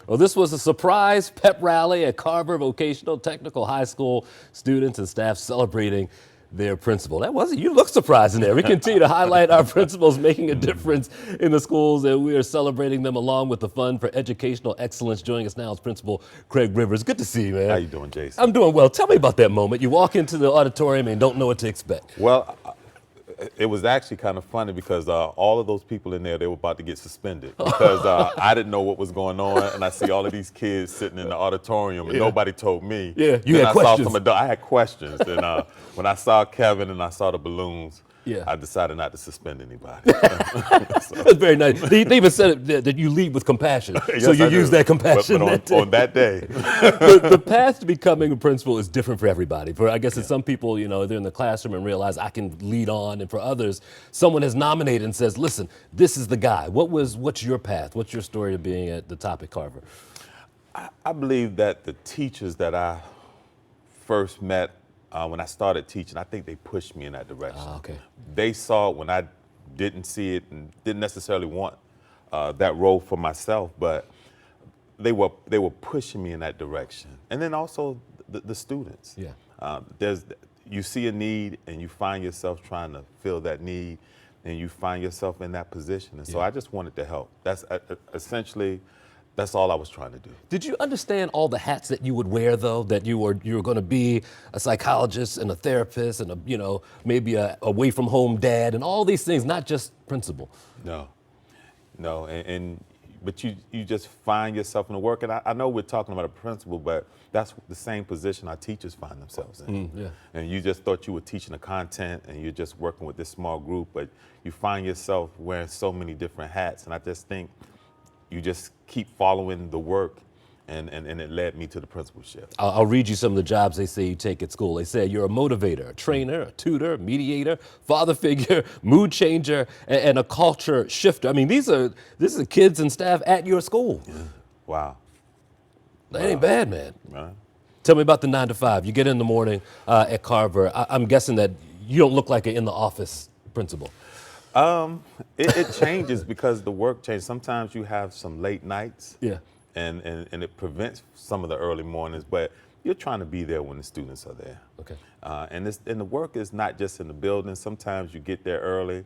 Well, this was a surprise pep rally at Carver Vocational Technical High School. Students and staff celebrating their principal. That wasn't, you look surprised in there. We continue to highlight our principals making a difference in the schools, and we are celebrating them along with the Fund for Educational Excellence. Joining us now is Principal Craig Rivers. Good to see you, man. How you doing, Jason? I'm doing well. Tell me about that moment. You walk into the auditorium and don't know what to expect. Well, it was actually kind of funny because all of those people in there, they were about to get suspended because I didn't know what was going on, and I see all of these kids sitting in the auditorium, and nobody told me. Yeah, you then had I questions. saw some adults. I had questions, and when I saw Kevin and I saw the balloons, Yeah. I decided not to suspend anybody. That's very nice. They even said that you lead with compassion, so Yes, you I use do. that compassion. But on that day, The path to becoming a principal is different for everybody. For I guess it's some people, you know, they're in the classroom and realize I can lead on, and for others, someone has nominated and says, "Listen, this is the guy." What's your path? What's your story of being at the top at Carver? I believe that the teachers that I first met when I started teaching, I think they pushed me in that direction. Okay. They saw it when I didn't see it and didn't necessarily want that role for myself, but they were pushing me in that direction. And then also the students. Yeah. You see a need and you find yourself trying to fill that need, and you find yourself in that position. And so Yeah. I just wanted to help. That's essentially. That's all I was trying to do. Did you understand all the hats that you would wear, though? That you were going to be a psychologist and a therapist and maybe a away from home dad and all these things, not just principal. No, but you just find yourself in the work, and I know we're talking about a principal, but that's the same position our teachers find themselves in. Yeah. And you just thought you were teaching the content, and you're just working with this small group, but you find yourself wearing so many different hats, and I just think you just keep following the work, and it led me to the principalship. I'll read you some of the jobs they say you take at school. They say you're a motivator, a trainer, a tutor, mediator, father figure, mood changer, and a culture shifter. I mean, this is kids and staff at your school. Wow. That ain't bad, man. Right. Tell me about the 9 to 5. You get in the morning at Carver. I'm guessing that you don't look like an in the office principal. It changes because the work changes. Sometimes you have some late nights. Yeah. And it prevents some of the early mornings, but you're trying to be there when the students are there. Okay. And the work is not just in the building. Sometimes you get there early.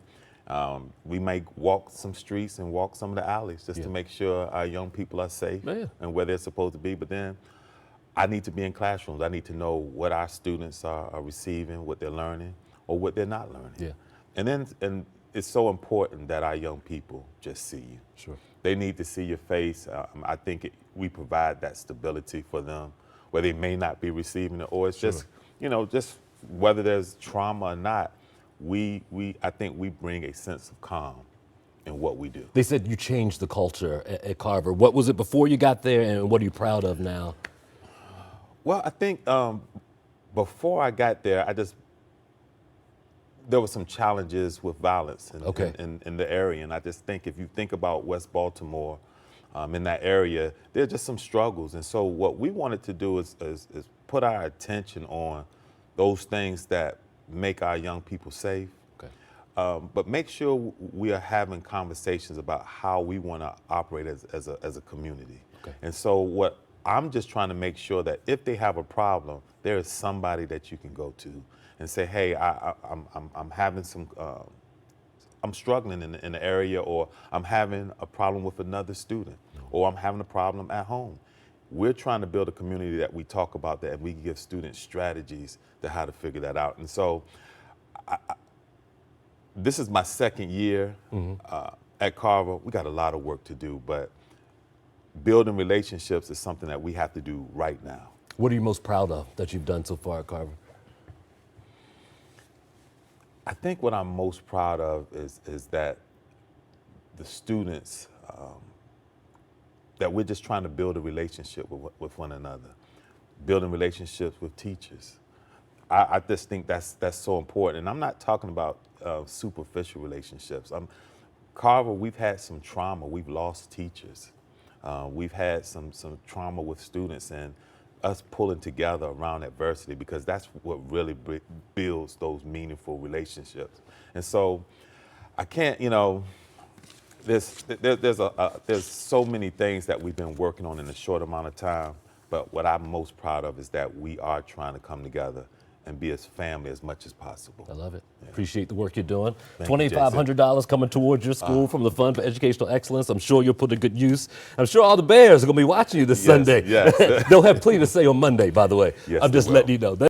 We may walk some streets and walk some of the alleys just to make sure our young people are safe and where they're supposed to be. But then I need to be in classrooms. I need to know what our students are receiving, what they're learning, or what they're not learning. Yeah. And it's so important that our young people just see you. Sure. They need to see your face. I think we provide that stability for them, where they may not be receiving it, or it's just whether there's trauma or not. I think we bring a sense of calm in what we do. They said you changed the culture at Carver. What was it before you got there, and what are you proud of now? Well, I think before I got there, there were some challenges with violence in the area. And I just think if you think about West Baltimore, in that area, there are just some struggles. And so what we wanted to do is put our attention on those things that make our young people safe, but make sure we are having conversations about how we want to operate as a community. Okay. And so what I'm just trying to make sure that if they have a problem, there is somebody that you can go to and say, hey, I'm having some, I'm struggling in the area, or I'm having a problem with another student, or I'm having a problem at home. We're trying to build a community that we talk about that, and we give students strategies to how to figure that out. And so this is my second year at Carver. We got a lot of work to do, but building relationships is something that we have to do right now. What are you most proud of that you've done so far at Carver? I think what I'm most proud of is that the students, that we're just trying to build a relationship with one another, building relationships with teachers. I just think that's so important. And I'm not talking about superficial relationships. Carver, we've had some trauma. We've lost teachers. We've had some trauma with students, and us pulling together around adversity, because that's what really builds those meaningful relationships. And so I can't, there's so many things that we've been working on in a short amount of time, but what I'm most proud of is that we are trying to come together and be as family as much as possible. I love it. Appreciate the work you're doing. Thank you, Jason. $2,500 coming towards your school from the Fund for Educational Excellence. I'm sure you'll put to good use. I'm sure all the Bears are going to be watching you this Sunday. Yes. They'll have plenty to say on Monday, by the way. Yes, I'm just they will. letting you know.